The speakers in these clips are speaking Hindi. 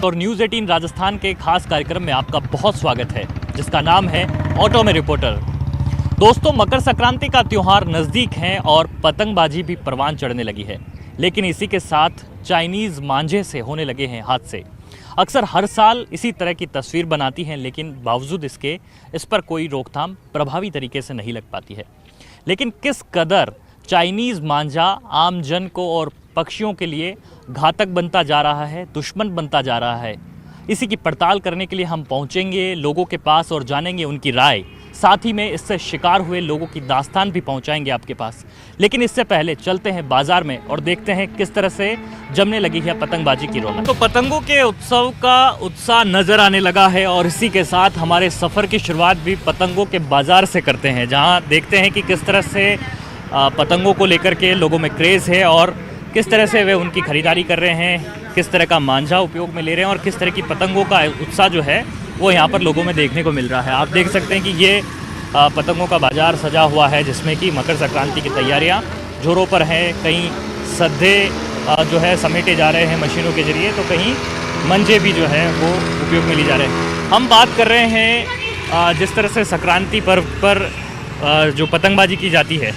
और न्यूज़ 18 राजस्थान के खास कार्यक्रम में आपका बहुत स्वागत है, जिसका नाम है ऑटो में रिपोर्टर। दोस्तों, मकर संक्रांति का त्यौहार नज़दीक है और पतंगबाजी भी परवान चढ़ने लगी है, लेकिन इसी के साथ चाइनीज़ मांझे से होने लगे हैं हादसे। अक्सर हर साल इसी तरह की तस्वीर बनाती हैं, लेकिन बावजूद इसके इस पर कोई रोकथाम प्रभावी तरीके से नहीं लग पाती है। लेकिन किस कदर चाइनीज़ मांझा आम जन को और पक्षियों के लिए घातक बनता जा रहा है, दुश्मन बनता जा रहा है, इसी की पड़ताल करने के लिए हम पहुंचेंगे लोगों के पास और जानेंगे उनकी राय। साथ ही में इससे शिकार हुए लोगों की दास्तान भी पहुंचाएंगे आपके पास। लेकिन इससे पहले चलते हैं बाजार में और देखते हैं किस तरह से जमने लगी है पतंगबाजी की रौनक। तो पतंगों के उत्सव का उत्साह नज़र आने लगा है और इसी के साथ हमारे सफ़र की शुरुआत भी पतंगों के बाज़ार से करते हैं, जहाँ देखते हैं कि किस तरह से पतंगों को लेकर के लोगों में क्रेज़ है और किस तरह से वे उनकी ख़रीदारी कर रहे हैं, किस तरह का मांझा उपयोग में ले रहे हैं और किस तरह की पतंगों का उत्साह जो है वो यहाँ पर लोगों में देखने को मिल रहा है। आप देख सकते हैं कि ये पतंगों का बाज़ार सजा हुआ है, जिसमें कि मकर संक्रांति की तैयारियाँ जोरों पर हैं। कहीं सद्दे जो है समेटे जा रहे हैं मशीनों के ज़रिए, तो कहीं मंजे भी जो है वो उपयोग में लिए जा रहे हैं। हम बात कर रहे हैं जिस तरह से संक्रांति पर्व पर जो पतंगबाजी की जाती है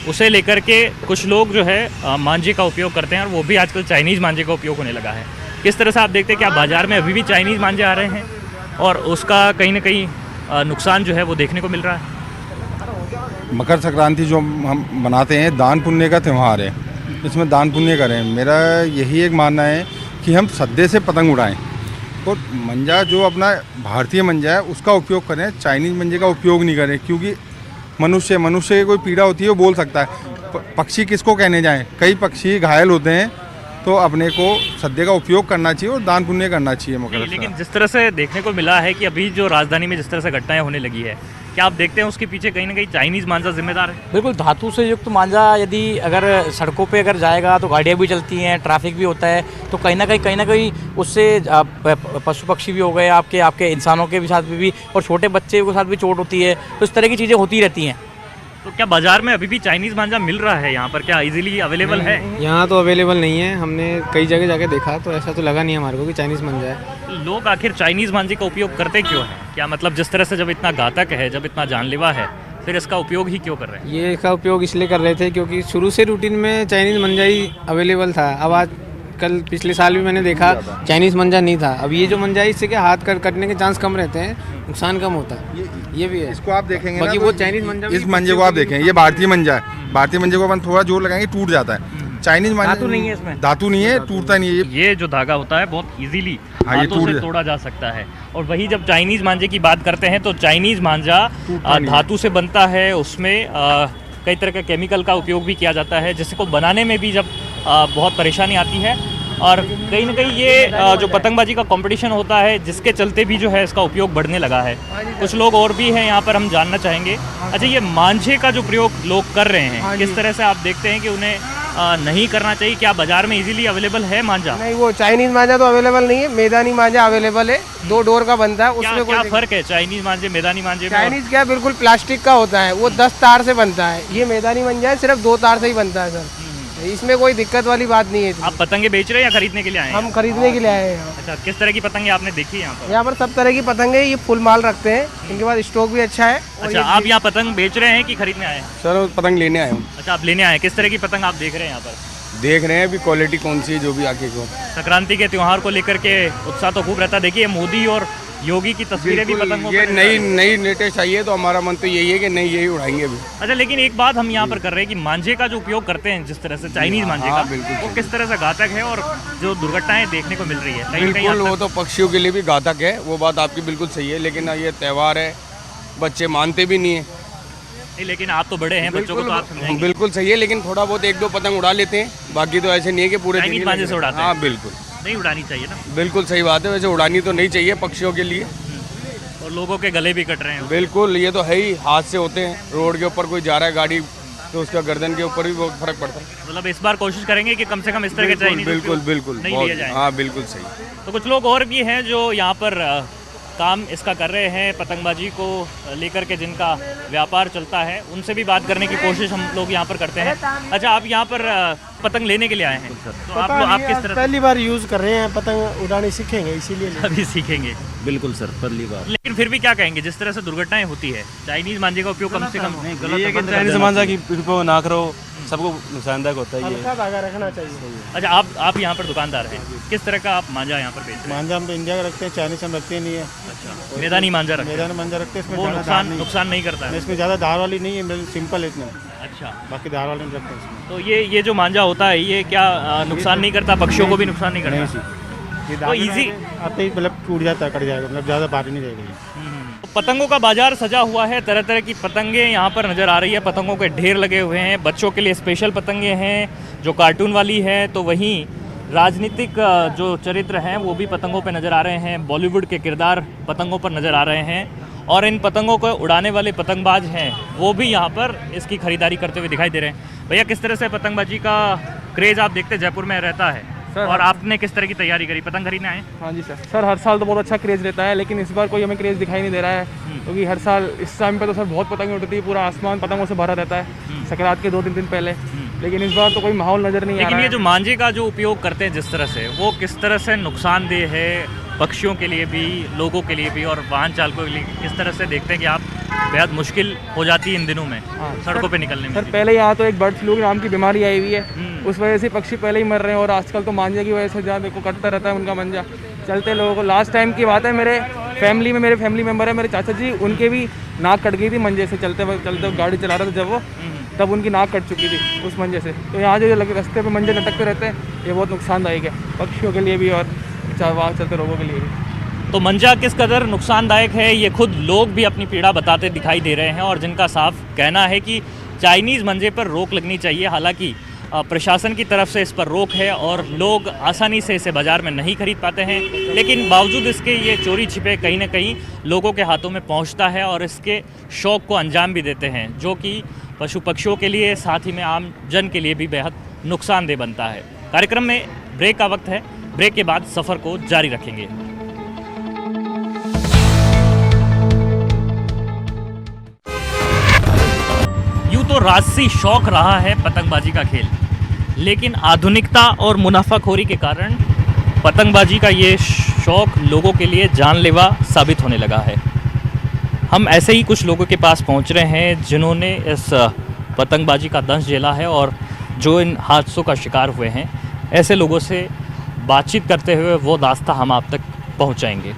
उसे लेकर के कुछ लोग जो है मांझे का उपयोग करते हैं, और वो भी आजकल चाइनीज़ मांझे का उपयोग होने लगा है। किस तरह से आप देखते हैं कि आप बाज़ार में अभी भी चाइनीज़ मांझे आ रहे हैं और उसका कहीं ना कहीं नुकसान जो है वो देखने को मिल रहा है। मकर संक्रांति जो हम मनाते हैं दान पुण्य का त्यौहार है, इसमें दान पुण्य करें। मेरा यही एक मानना है कि हम सद्दे से पतंग उड़ाएं और मंजा जो अपना भारतीय मंजा है उसका उपयोग करें, चाइनीज़ मंजे का उपयोग नहीं करें। क्योंकि मनुष्य की कोई पीड़ा होती है वो बोल सकता है, पक्षी किसको कहने जाएं। कई पक्षी घायल होते हैं, तो अपने को सद्दे का उपयोग करना चाहिए और दान पुण्य करना चाहिए मकर। लेकिन जिस तरह से देखने को मिला है कि अभी जो राजधानी में जिस तरह से घटनाएं होने लगी है, क्या आप देखते हैं उसके पीछे कहीं ना कहीं चाइनीज़ मांझा जिम्मेदार है? बिल्कुल, धातु से युक्त मांझा यदि अगर सड़कों पे अगर जाएगा तो गाड़ियाँ भी चलती हैं, ट्रैफिक भी होता है, तो कहीं ना कहीं उससे पशु पक्षी भी हो गए, आपके इंसानों के भी साथ भी और छोटे बच्चे के साथ भी चोट होती है। तो इस तरह की चीज़ें होती रहती हैं। तो क्या बाजार में अभी भी चाइनीज़ मांझा मिल रहा है? यहाँ पर क्या इजीली अवेलेबल है? यहाँ तो अवेलेबल नहीं है। हमने कई जगह जाके देखा तो ऐसा तो लगा नहीं हमारे को कि चाइनीज़ मांझा है। लोग आखिर चाइनीज़ मांझे का उपयोग करते क्यों हैं? क्या मतलब जिस तरह से जब इतना घातक है, जब इतना जानलेवा है, फिर इसका उपयोग ही क्यों कर रहे हैं? ये इसका उपयोग इसलिए कर रहे थे क्योंकि शुरू से रूटीन में चाइनीज़ मांझा ही अवेलेबल था। अब आज कल पिछले साल भी मैंने देखा चाइनीज़ मांझा नहीं था। अब ये जो मांझा है इससे क्या हाथ कटने के चांस कम रहते हैं, नुकसान कम होता है। ये भी है। इसको आप देखेंगे बाकी वो चाइनीज़ मांझा, इस मंजे को आप देखें, ये भारतीय मंजा है। भारतीय मंजे को अपन थोड़ा जोर लगाएंगे टूट जाता है। चाइनीज़ मांझा धातु नहीं है इसमें, धातु नहीं है, टूटता नहीं है। ये जो धागा होता है बहुत इजीली हाँ, हाथों से तोड़ा जा सकता है। और वही जब चाइनीज़ मांझे की बात करते हैं तो चाइनीज़ मांझा धातु से बनता है, उसमें कई तरह के केमिकल का उपयोग भी किया जाता है, जिसको बनाने में भी जब बहुत परेशानी आती है। और कहीं ना कहीं ये जो पतंगबाजी का कंपटीशन होता है, जिसके चलते भी जो है इसका उपयोग बढ़ने लगा है। कुछ लोग और भी हैं यहाँ पर, हम जानना चाहेंगे। अच्छा, ये मांझे का जो प्रयोग लोग कर रहे हैं, किस तरह से आप देखते हैं कि उन्हें नहीं करना चाहिए? क्या बाजार में इजीली अवेलेबल है मांझा? नहीं, वो चाइनीज मांझा तो अवेलेबल नहीं है, मैदानी मांझा अवेलेबल है। 2 डोर का बनता है, उसमें क्या फर्क है चाइनीज मांझे मैदानी मांझे में? चाइनीज क्या बिल्कुल प्लास्टिक का होता है, वो 10 तार से बनता है। ये मैदानी मांझा है, सिर्फ 2 तार से ही बनता है सर। इसमें कोई दिक्कत वाली बात नहीं है। आप पतंगे बेच रहे हैं या खरीदने के लिए आए हैं? हम खरीदने के लिए आए हैं। अच्छा, किस तरह की पतंगे आपने देखी यहाँ पर? यहाँ पर सब तरह की पतंगे, ये फुल माल रखते हैं, इनके पास स्टॉक भी अच्छा है। अच्छा, आप यहाँ पतंग बेच रहे हैं कि खरीदने आए हैं? सर पतंग लेने आया हूँ। अच्छा, आप लेने आए। किस तरह की पतंग आप देख रहे हैं यहाँ पर? देख रहे हैं अभी क्वालिटी कौन सी है, जो भी आके को। संक्रांति के त्यौहार को लेकर के उत्साह तो खूब रहता है। देखिए, मोदी और योगी की तस्वीरें भी पतंगों ये पर नई लेटेस्ट आई है, तो हमारा मन तो यही है कि नहीं यही उड़ाएंगे अभी। अच्छा, लेकिन एक बात हम यहाँ पर कर रहे हैं कि मांझे का जो उपयोग करते हैं जिस तरह से चाइनीज मांझे का, वो किस तरह से घातक है और जो दुर्घटनाएं देखने को मिल रही है। बिल्कुल, वो तो पक्षियों के लिए भी घातक है, वो बात आपकी बिल्कुल सही है। लेकिन ये त्यौहार है, बच्चे मानते भी नहीं है। नहीं, लेकिन आप तो बड़े हैं, बच्चों को तो आप समझाएंगे। बिल्कुल सही है, लेकिन थोड़ा बहुत 1-2 पतंग उड़ा लेते हैं, बाकी तो ऐसे नहीं है कि पूरे चाइनीज मांझे से उड़ाते हैं। हाँ बिल्कुल, नहीं उड़ानी चाहिए ना। बिल्कुल सही बात है। वैसे उड़ानी तो नहीं चाहिए पक्षियों के लिए, और लोगों के गले भी कट रहे हैं। बिल्कुल, ये तो है ही। हादसे होते हैं, रोड के ऊपर कोई जा रहा है गाड़ी, तो उसका गर्दन के ऊपर भी बहुत फर्क पड़ता है। मतलब इस बार कोशिश करेंगे कि कम से कम इस तरह के चाइनीज बिल्कुल नहीं लिया जाए। हाँ बिल्कुल सही। तो कुछ लोग और भी हैं जो यहाँ पर काम इसका कर रहे हैं, पतंगबाजी को लेकर के जिनका व्यापार चलता है, उनसे भी बात करने की कोशिश हम लोग यहाँ पर करते हैं। अच्छा, आप यहाँ पर पतंग लेने के लिए आए हैं, तो आप पता आप नहीं, किस आज तरह पहली बार यूज़ कर रहे हैं, पतंग उड़ानी सीखेंगे इसीलिए से अभी सीखेंगे? बिल्कुल सर, पहली बार। लेकिन फिर भी क्या कहेंगे, जिस तरह से दुर्घटनाएं होती है, चाइनीज मांझे का उपयोग कम से कम ये है कि चाइनीज मांझा की उपयोग ना करो, सबको नुकसानदायक होता है ये। हल्का धागा रखना चाहिए। अच्छा, आप यहाँ पर दुकानदार हैं, किस तरह का आप मांझा यहाँ पर बेच रहे हैं? मांझा हम तो इंडिया का रखते हैं, चाइनीज हम रखते नहीं है। अच्छा, मैदानी मांझा रखते हैं। मैदान मांझा रखते हैं, इसमें वो ज़्यादा धार नहीं नुकसान नहीं करता है। है। इसमें ज़्यादा धार वाली नहीं है, सिंपल है इसमें, अच्छा, बाकी धार वाले नहीं रखते हैं इसमें। तो ये जो मांझा होता है ये क्या नुकसान नहीं करता, पक्षियों को भी नुकसान नहीं नहीं करता? सी ये तो धागे easy- आते ही मतलब टूट जाता है, कट जाएगा, मतलब ज़्यादा भारी नहीं रहेगा ये। पतंगों का बाजार सजा हुआ है, तरह तरह की पतंगे यहाँ पर नज़र आ रही है, पतंगों के ढेर लगे हुए हैं, बच्चों के लिए स्पेशल पतंगे हैं जो कार्टून वाली है, तो वहीं राजनीतिक जो चरित्र हैं वो भी पतंगों पे नज़र आ रहे हैं, बॉलीवुड के किरदार पतंगों पर नज़र आ रहे हैं, और इन पतंगों को उड़ाने वाले पतंगबाज हैं वो भी यहाँ पर इसकी खरीदारी करते हुए दिखाई दे रहे हैं। भैया, किस तरह से पतंगबाजी का क्रेज़ आप देखते जयपुर में रहता है, और आपने किस तरह की तैयारी करी, पतंग खरीदने आए? हाँ जी सर हर साल तो बहुत अच्छा क्रेज़ रहता है, लेकिन इस बार कोई हमें क्रेज़ दिखाई नहीं दे रहा है, क्योंकि हर साल इस टाइम पे तो सर बहुत पतंगें उड़ती है, पूरा आसमान पतंगों से भरा रहता है संक्रांत के 2-3 दिन पहले, लेकिन इस बार तो कोई माहौल नज़र नहीं आ लेकिन रहा ये है। जो मांझे का जो उपयोग करते हैं जिस तरह से, वो किस तरह से नुकसानदेह है पक्षियों के लिए भी, लोगों के लिए भी, और वाहन चालकों के लिए किस तरह से देखते हैं कि आप बेहद मुश्किल हो जाती है इन दिनों में सड़कों पे निकलने में? सर पहले यहाँ तो एक बर्ड फ्लू नाम की बीमारी आई हुई है, उस वजह से पक्षी पहले ही मर रहे हैं, और आजकल तो मांझे की वजह से जहाँ देखो कटता रहता है उनका मंजा चलते लोगों को। लास्ट टाइम की बात है, मेरे फैमिली मेम्बर है मेरे चाचा जी, उनके भी नाक कट गई थी मंजे से, चलते गाड़ी चला रहे थे जब वो, तब उनकी नाक कट चुकी थी उस मंजे से। तो यहाँ जो लगे रास्ते पे मंजे लटकते रहते हैं, ये बहुत नुकसानदायक है पक्षियों के लिए भी और वहाँ चलते लोगों के लिए भी। तो मंजा किस कदर नुकसानदायक है ये खुद लोग भी अपनी पीड़ा बताते दिखाई दे रहे हैं, और जिनका साफ कहना है कि चाइनीज़ मंजे पर रोक लगनी चाहिए। हालांकि प्रशासन की तरफ से इस पर रोक है और लोग आसानी से इसे बाज़ार में नहीं खरीद पाते हैं, लेकिन बावजूद इसके ये चोरी छिपे कहीं ना कहीं लोगों के हाथों में पहुंचता है और इसके शौक़ को अंजाम भी देते हैं, जो कि पशु पक्षियों के लिए, साथ ही में आम जन के लिए भी बेहद नुकसानदेह बनता है। कार्यक्रम में ब्रेक का वक्त है, ब्रेक के बाद सफ़र को जारी रखेंगे। यूँ तो राजसी शौक रहा है पतंगबाजी का खेल, लेकिन आधुनिकता और मुनाफाखोरी के कारण पतंगबाजी का ये शौक लोगों के लिए जानलेवा साबित होने लगा है। हम ऐसे ही कुछ लोगों के पास पहुंच रहे हैं जिन्होंने इस पतंगबाजी का दंश झेला है और जो इन हादसों का शिकार हुए हैं। ऐसे लोगों से बातचीत करते हुए वो दास्ता हम आप तक पहुंचाएंगे।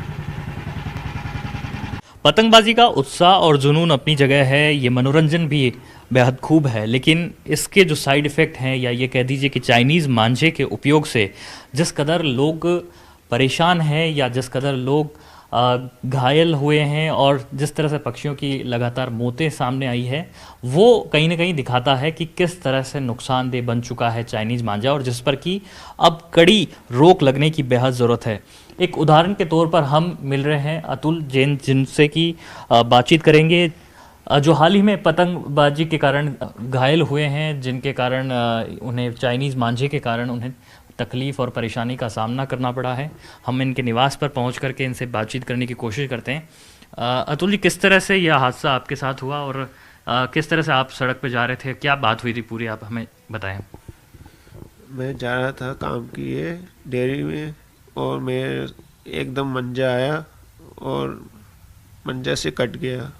पतंगबाजी का उत्साह और जुनून अपनी जगह है, ये मनोरंजन भी बेहद खूब है, लेकिन इसके जो साइड इफ़ेक्ट हैं, या ये कह दीजिए कि चाइनीज़ मांझे के उपयोग से जिस कदर लोग परेशान हैं या जिस कदर लोग घायल हुए हैं और जिस तरह से पक्षियों की लगातार मौतें सामने आई है, वो कहीं ना कहीं दिखाता है कि किस तरह से नुकसानदेह बन चुका है चाइनीज़ मांझा, और जिस पर कि अब कड़ी रोक लगने की बेहद ज़रूरत है। एक उदाहरण के तौर पर हम मिल रहे हैं अतुल जैन, जिनसे कि बातचीत करेंगे, जो हाल ही में पतंगबाजी के कारण घायल हुए हैं, जिनके कारण उन्हें चाइनीज़ मांझे के कारण उन्हें तकलीफ़ और परेशानी का सामना करना पड़ा है। हम इनके निवास पर पहुंच करके इनसे बातचीत करने की कोशिश करते हैं। अतुल जी, किस तरह से यह हादसा आपके साथ हुआ और किस तरह से आप सड़क पर जा रहे थे, क्या बात हुई थी पूरी, आप हमें बताएं। मैं जा रहा था काम किए डेयरी में, और मैं एकदम मंजा आया और मंजा से कट गया।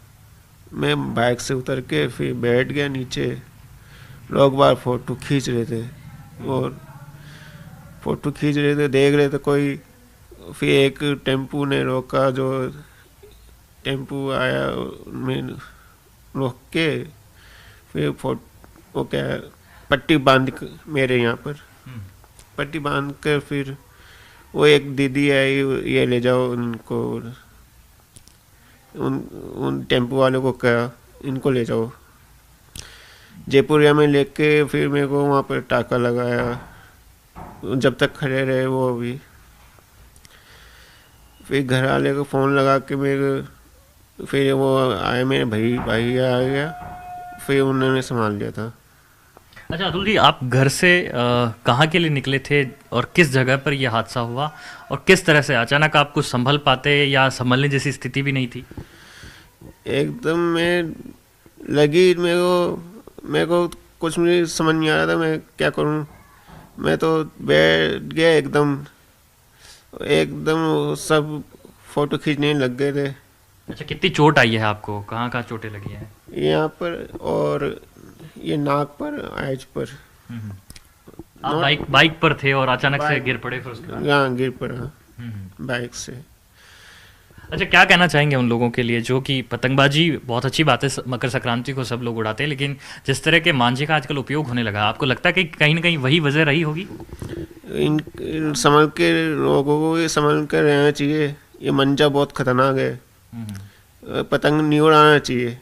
मैं बाइक से उतर के फिर बैठ गया नीचे, लोग बार फ़ोटो खींच रहे थे और फ़ोटो खींच रहे थे, देख रहे थे कोई। फिर एक टेम्पू ने रोका, जो टेम्पू आया में रोक के फिर वो क्या पट्टी बांध मेरे यहाँ पर पट्टी बांध कर फिर वो एक दीदी आई, ये ले जाओ इनको, उन टेम्पो वालों को कहा इनको ले जाओ जयपुरिया में लेके। फिर मेरे को वहाँ पर टाका लगाया, जब तक खड़े रहे वो अभी। फिर घर वाले को फ़ोन लगा के फिर वो आए, मेरे भाई आ गया, फिर उन्होंने संभाल लिया था। अच्छा अतुल जी, आप घर से कहाँ के लिए निकले थे और किस जगह पर यह हादसा हुआ, और किस तरह से अचानक आप कुछ संभल पाते या संभलने जैसी स्थिति भी नहीं थी? एकदम मेरे को कुछ नहीं समझ नहीं आ रहा था मैं क्या करूं। मैं तो बैठ गया एकदम एकदम, सब फोटो खींचने लग गए थे। अच्छा, कितनी चोट आई है आपको? कहाँ कहाँ चोटें लगी हैं? यहाँ पर और ये नाक पर, आइज पर। आप बाइक पर थे और अचानक से गिर पड़े फिर उसके बाद? यहाँ गिर पड़ा बाइक से। अच्छा, क्या कहना चाहेंगे उन लोगों के लिए जो कि पतंगबाजी बहुत अच्छी बात है, मकर संक्रांति को सब लोग उड़ाते हैं, लेकिन जिस तरह के मांझे का आजकल उपयोग होने लगा, आपको लगता है कि कहीं ना कहीं वही वजह रही होगी? इन संभल के लोगों को ये संभल कर रहना चाहिए। ये मंजा बहुत खतरनाक है, पतंग नहीं उड़ाना चाहिए।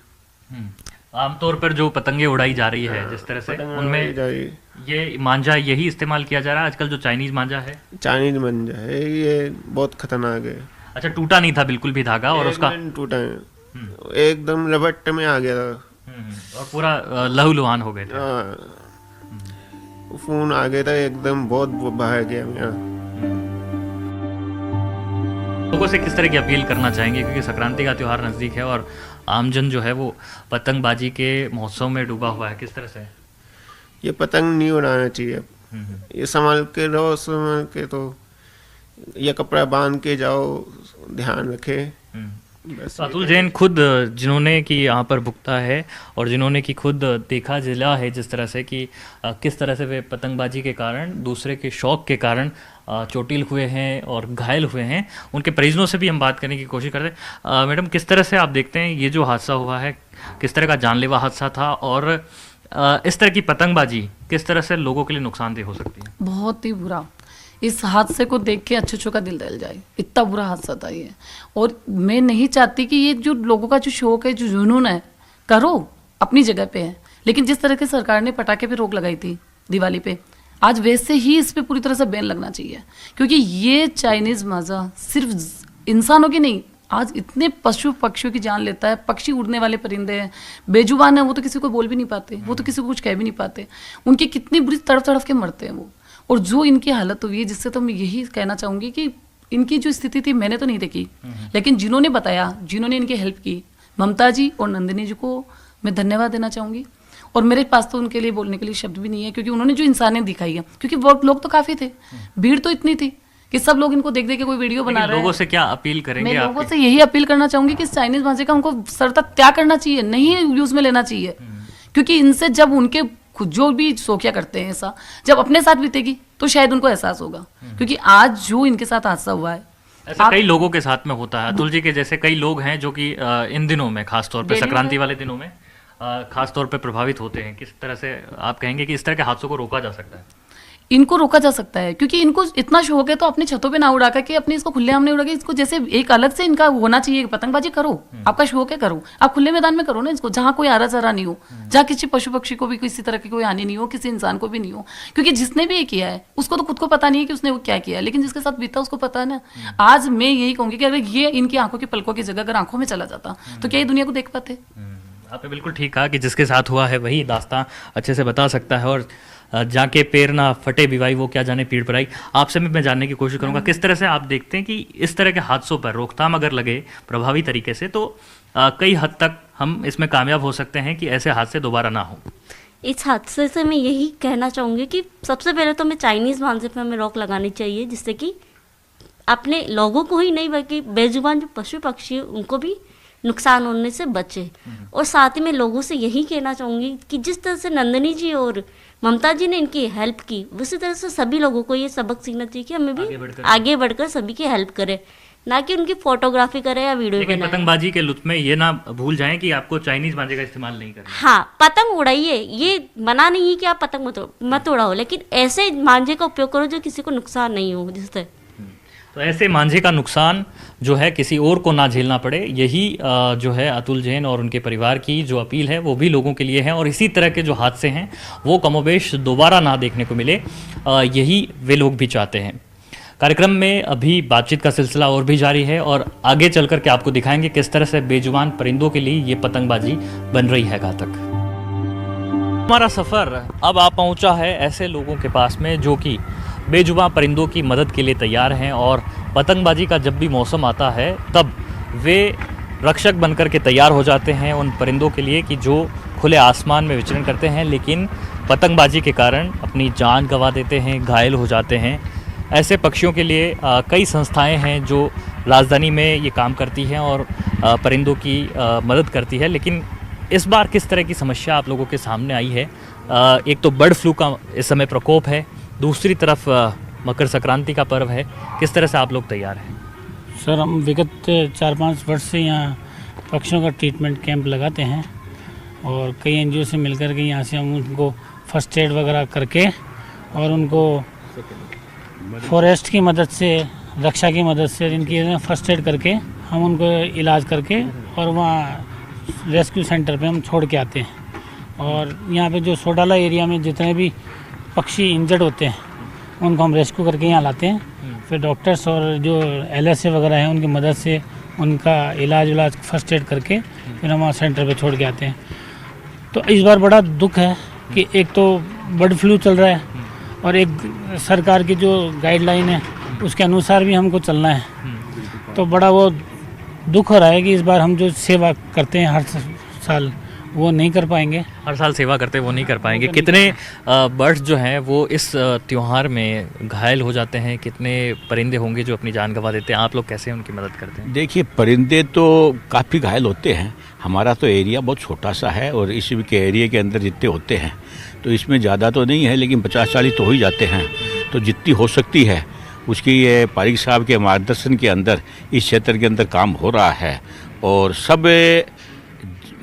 आमतौर पर जो पतंगे उड़ाई जा रही है जिस तरह से, उनमें ये मांझा यही इस्तेमाल किया जा रहा है आजकल, जो चाइनीज मांझा है। चाइनीज मांझा है, ये बहुत खतरनाक है। अच्छा, टूटा नहीं था बिल्कुल भी धागा? और उसका टूटा है, एकदम रबट में आ गया था और पूरा लहूलुहान हो गए थे। खून आ गया था एकदम, बहुत बहा गया मेरा। लोगों से किस तरह की अपील करना चाहेंगे, क्योंकि संक्रांति का त्यौहार नज़दीक है और आमजन जो है वो पतंगबाजी के महोत्सव में डूबा हुआ है, किस तरह से? ये पतंग नहीं उड़ाना चाहिए। ये संभाल के रहो, संभाल के, तो ये कपड़ा बांध के जाओ, ध्यान रखे। अतुल जैन खुद जिन्होंने कि यहाँ पर भुगता है और जिन्होंने कि खुद देखा जिला है जिस तरह से कि किस तरह से वे पतंगबाजी के कारण, दूसरे के शौक के कारण चोटिल हुए हैं और घायल हुए हैं, उनके परिजनों से भी हम बात करने की कोशिश करते हैं। मैडम, किस तरह से आप देखते हैं ये जो हादसा हुआ है, किस तरह का जानलेवा हादसा था और इस तरह की पतंगबाजी किस तरह से लोगों के लिए नुकसानदेह हो सकती है? बहुत ही बुरा। इस हादसे को देख के अच्छों का दिल दहल जाए, इतना बुरा हादसा था ये। और मैं नहीं चाहती कि ये जो लोगों का जो शौक है, जो जुनून है, करो, अपनी जगह पे है, लेकिन जिस तरह की सरकार ने पटाखे पे रोक लगाई थी दिवाली पे, आज वैसे ही इस पे पूरी तरह से बैन लगना चाहिए। क्योंकि ये चाइनीज मांझा सिर्फ इंसानों की नहीं, आज इतने पशु पक्षियों की जान लेता है। पक्षी उड़ने वाले परिंदे हैं, बेजुबान है, वो तो किसी को बोल भी नहीं पाते, वो तो किसी को कुछ कह भी नहीं पाते, उनकी कितनी बुरी तड़फ तड़फ के मरते हैं वो। और जो इनकी हालत हुई है, जिससे तो मैं यही कहना चाहूँगी कि इनकी जो स्थिति थी मैंने तो नहीं देखी, लेकिन जिन्होंने बताया, जिन्होंने इनकी हेल्प की, ममता जी और नंदिनी जी को मैं धन्यवाद देना चाहूँगी। और मेरे पास तो उनके लिए बोलने के लिए शब्द भी नहीं है, क्योंकि उन्होंने जो इंसानियत दिखाई है, क्योंकि वो लोग तो काफ़ी थे, भीड़ तो इतनी थी कि सब लोग इनको देख देख के कोई वीडियो बना रहे हैं। लोगों से क्या अपील करेंगे? मैं लोगों से यही अपील करना चाहूँगी कि इस चाइनीज मांझे का हमको सरता त्याग करना चाहिए, नहीं यूज़ में लेना चाहिए। क्योंकि इनसे जब उनके खुद जो भी शौकिया करते हैं ऐसा, जब अपने साथ बीतेगी तो शायद उनको एहसास होगा। क्योंकि आज जो इनके साथ हादसा हुआ है, ऐसा कई लोगों के साथ में होता है। अतुल जी के जैसे कई लोग हैं जो कि इन दिनों में, खासतौर पे संक्रांति वाले दिनों में खासतौर पे प्रभावित होते हैं। किस तरह से आप कहेंगे कि इस तरह के हादसों को रोका जा सकता है? इनको रोका जा सकता है, क्योंकि इनको इतना शौक है तो अपनी छतों पे ना उड़ा करके, अपने इसको खुले आम नहीं उड़ा के, इसको जैसे एक अलग से इनका होना चाहिए। पतंगबाजी करो, आपका शौक है, करो, आप खुले मैदान में करो ना इसको, जहाँ कोई आरा जरा नहीं हो, जहाँ किसी पशु पक्षी को भी किसी तरह की कोई हानि नहीं हो, किसी इंसान को भी नहीं हो। क्योंकि जिसने भी ये किया है उसको तो खुद को पता नहीं है कि उसने वो क्या किया है, लेकिन जिसके साथ बीता उसको पता है ना। आज मैं यही कहूँगी कि अगर ये इनकी आंखों की पलकों की जगह अगर आंखों में चला जाता तो क्या ये दुनिया को देख पाते? आपने बिल्कुल ठीक कहा कि जिसके साथ हुआ है वही दास्तां अच्छे से बता सकता है। और जाके पैर ना फटे बिवाई, वो क्या जाने पीड़ पर आई। आपसे भी मैं जानने की कोशिश करूंगा किस तरह से आप देखते हैं कि इस तरह के हादसों पर रोकथाम अगर लगे प्रभावी तरीके से तो कई हद तक हम इसमें कामयाब हो सकते हैं कि ऐसे हादसे दोबारा ना हो। इस हादसे से मैं यही कहना चाहूँगी कि सबसे पहले तो हमें चाइनीज़ मांझे पर हमें रोक लगानी चाहिए, जिससे कि अपने लोगों को ही नहीं बल्कि बेजुबान जो पशु पक्षी उनको भी नुकसान होने से बचे। और साथ ही मैं लोगों से यही कहना चाहूँगी कि जिस तरह से नंदिनी जी और ममता जी ने इनकी हेल्प की, उसी तरह से सभी लोगों को ये सबक सीखना चाहिए कि हमें भी आगे बढ़कर सभी की हेल्प करें, ना कि उनकी फोटोग्राफी करें या वीडियो बनाएं। लेकिन पतंगबाजी के लुत्फ में ये ना भूल जाएं कि आपको चाइनीज मांझे का इस्तेमाल नहीं करना। हाँ, पतंग उड़ाइए, ये मना नहीं है कि आप पतंग मत उड़ाओ, लेकिन ऐसे मांझे का उपयोग करो जो किसी को नुकसान नहीं हो, जिससे तो ऐसे मांझे का नुकसान जो है किसी और को ना झेलना पड़े। यही जो है अतुल जैन और उनके परिवार की जो अपील है वो भी लोगों के लिए है। और इसी तरह के जो हादसे हैं वो कमोबेश दोबारा ना देखने को मिले, यही वे लोग भी चाहते हैं। कार्यक्रम में अभी बातचीत का सिलसिला और भी जारी है और आगे चल कर के आपको दिखाएंगे किस तरह से बेजुबान परिंदों के लिए ये पतंगबाजी बन रही है घातक। हमारा सफ़र अब आ पहुंचा है ऐसे लोगों के पास में जो कि बेजुबां परिंदों की मदद के लिए तैयार हैं और पतंगबाजी का जब भी मौसम आता है तब वे रक्षक बनकर के तैयार हो जाते हैं उन परिंदों के लिए कि जो खुले आसमान में विचरण करते हैं, लेकिन पतंगबाजी के कारण अपनी जान गंवा देते हैं, घायल हो जाते हैं। ऐसे पक्षियों के लिए कई संस्थाएं हैं जो राजधानी में ये काम करती हैं और परिंदों की मदद करती है। लेकिन इस बार किस तरह की समस्या आप लोगों के सामने आई है? एक तो बर्ड फ्लू का इस समय प्रकोप है, दूसरी तरफ मकर संक्रांति का पर्व है। किस तरह से आप लोग तैयार हैं? सर, हम विगत 4-5 वर्ष से यहाँ पक्षियों का ट्रीटमेंट कैंप लगाते हैं और कई एनजीओ से मिलकर के यहाँ से हम उनको फर्स्ट एड वगैरह करके और उनको फॉरेस्ट की मदद से, रक्षा की मदद से इनकी फर्स्ट एड करके हम उनको इलाज करके और वहाँ रेस्क्यू सेंटर पे हम छोड़ के आते हैं। और यहाँ पे जो सोडाला एरिया में जितने भी पक्षी इंजर्ड होते हैं उनको हम रेस्क्यू करके यहाँ लाते हैं। फिर डॉक्टर्स और जो LSA वगैरह हैं उनकी मदद से उनका इलाज फर्स्ट एड करके फिर हम वहाँ सेंटर पे छोड़ के आते हैं। तो इस बार बड़ा दुख है कि एक तो बर्ड फ्लू चल रहा है और एक सरकार की जो गाइडलाइन है उसके अनुसार भी हमको चलना है। तो बड़ा वो दुख हो रहा है कि इस बार हम जो सेवा करते हैं हर साल वो नहीं कर पाएंगे। हर साल सेवा करते हैं वो नहीं कर पाएंगे। कितने बर्ड्स जो हैं वो इस त्यौहार में घायल हो जाते हैं? कितने परिंदे होंगे जो अपनी जान गंवा देते हैं? आप लोग कैसे उनकी मदद करते हैं? देखिए, परिंदे तो काफ़ी घायल होते हैं। हमारा तो एरिया बहुत छोटा सा है और इस के एरिया के अंदर जितने होते हैं तो इसमें ज़्यादा तो नहीं है, लेकिन 50-40 तो हो ही जाते हैं। तो जितनी हो सकती है उसकी ये पारिक साहब के मार्गदर्शन के अंदर इस क्षेत्र के अंदर काम हो रहा है और सब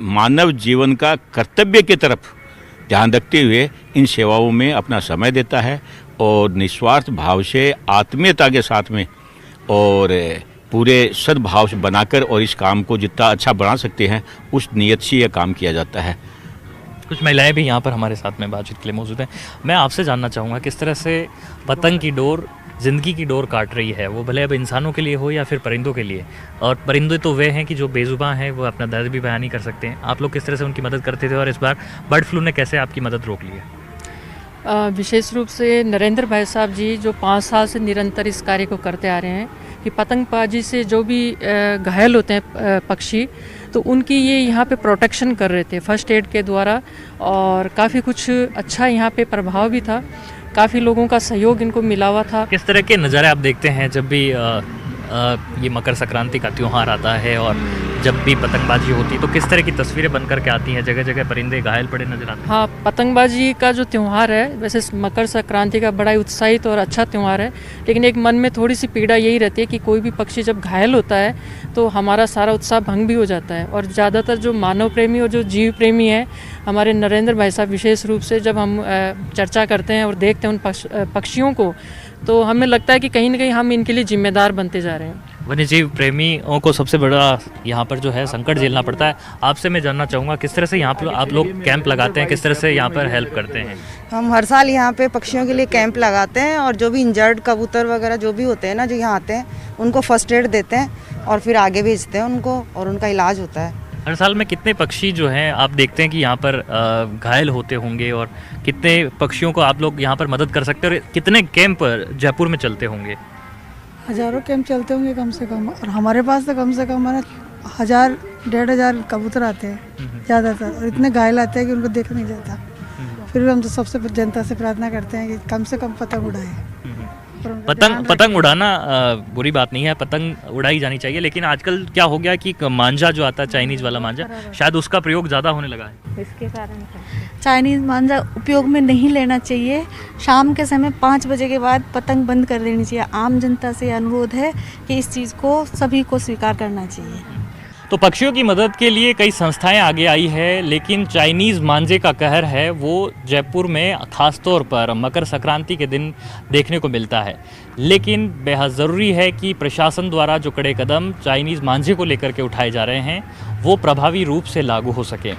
मानव जीवन का कर्तव्य की तरफ ध्यान रखते हुए इन सेवाओं में अपना समय देता है और निस्वार्थ भाव से, आत्मीयता के साथ में और पूरे सद्भाव से बनाकर और इस काम को जितना अच्छा बना सकते हैं उस नीयत से यह काम किया जाता है। कुछ महिलाएं भी यहाँ पर हमारे साथ में बातचीत के लिए मौजूद हैं। मैं आपसे जानना चाहूँगा किस तरह से पतंग की डोर ज़िंदगी की डोर काट रही है, वो भले अब इंसानों के लिए हो या फिर परिंदों के लिए। और परिंदे तो वे हैं कि जो बेजुबान हैं, वो अपना दर्द भी बयान नहीं कर सकते हैं। आप लोग किस तरह से उनकी मदद करते थे और इस बार बर्ड फ्लू ने कैसे आपकी मदद रोक ली है? विशेष रूप से नरेंद्र भाई साहब जी जो 5 साल से निरंतर इस कार्य को करते आ रहे हैं कि पतंगबाजी से जो भी घायल होते हैं पक्षी, तो उनकी ये यहाँ पे प्रोटेक्शन कर रहे थे फर्स्ट एड के द्वारा और काफ़ी कुछ अच्छा यहाँ पे प्रभाव भी था। काफ़ी लोगों का सहयोग इनको मिला हुआ था। किस तरह के नज़ारे आप देखते हैं जब भी ये मकर संक्रांति का त्यौहार आता है और जब भी पतंगबाजी होती है, तो किस तरह की तस्वीरें बनकर के आती हैं? जगह जगह परिंदे घायल पड़े नजर आते हैं। हाँ, पतंगबाजी का जो त्यौहार है वैसे मकर संक्रांति का बड़ा ही उत्साहित और अच्छा त्यौहार है, लेकिन एक मन में थोड़ी सी पीड़ा यही रहती है कि कोई भी पक्षी जब घायल होता है तो हमारा सारा उत्साह भंग भी हो जाता है। और ज़्यादातर जो मानव प्रेमी और जो जीव प्रेमी हैं हमारे नरेंद्र भाई साहब, विशेष रूप से जब हम चर्चा करते हैं और देखते हैं उन पक्षियों को, तो हमें लगता है कि कहीं ना कहीं हम इनके लिए जिम्मेदार बनते जा रहे हैं। वन्य जीव प्रेमियों को सबसे बड़ा यहाँ पर जो है संकट झेलना पड़ता है। आपसे मैं जानना चाहूँगा किस तरह से यहाँ पर आप लोग कैंप लगाते हैं, किस तरह से यहाँ पर हेल्प करते हैं? हम हर साल यहाँ पे पक्षियों के लिए कैंप लगाते हैं और जो भी इंजर्ड कबूतर वगैरह जो भी होते हैं ना, जो यहाँ आते हैं उनको फर्स्ट एड देते हैं और फिर आगे भेजते हैं उनको और उनका इलाज होता है। हर साल में कितने पक्षी जो हैं आप देखते हैं कि यहाँ पर घायल होते होंगे और कितने पक्षियों को आप लोग यहाँ पर मदद कर सकते हैं और कितने कैंप जयपुर में चलते होंगे? हज़ारों कैंप चलते होंगे कम से कम, और हमारे पास तो कम से कम 1000-1500 कबूतर आते हैं ज़्यादातर, और इतने घायल आते हैं कि उनको देखा नहीं जाता। फिर भी हम तो सबसे जनता से प्रार्थना करते हैं कि कम से कम पतंग उड़ाए। पतंग उड़ाना बुरी बात नहीं है, पतंग उड़ाई जानी चाहिए, लेकिन आजकल क्या हो गया कि मांझा जो आता है चाइनीज़ वाला मांझा, शायद उसका प्रयोग ज़्यादा होने लगा है। इसके कारण चाइनीज़ मांझा उपयोग में नहीं लेना चाहिए। शाम के समय 5 बजे के बाद पतंग बंद कर देनी चाहिए। आम जनता से अनुरोध है कि इस चीज़ को सभी को स्वीकार करना चाहिए। तो पक्षियों की मदद के लिए कई संस्थाएं आगे आई है, लेकिन चाइनीज़ मांझे का कहर है वो जयपुर में खासतौर पर मकर संक्रांति के दिन देखने को मिलता है। लेकिन बेहद ज़रूरी है कि प्रशासन द्वारा जो कड़े कदम चाइनीज़ मांझे को लेकर के उठाए जा रहे हैं वो प्रभावी रूप से लागू हो सके।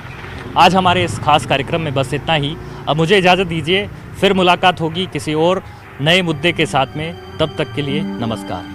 आज हमारे इस खास कार्यक्रम में बस इतना ही। अब मुझे इजाज़त दीजिए, फिर मुलाकात होगी किसी और नए मुद्दे के साथ में। तब तक के लिए नमस्कार।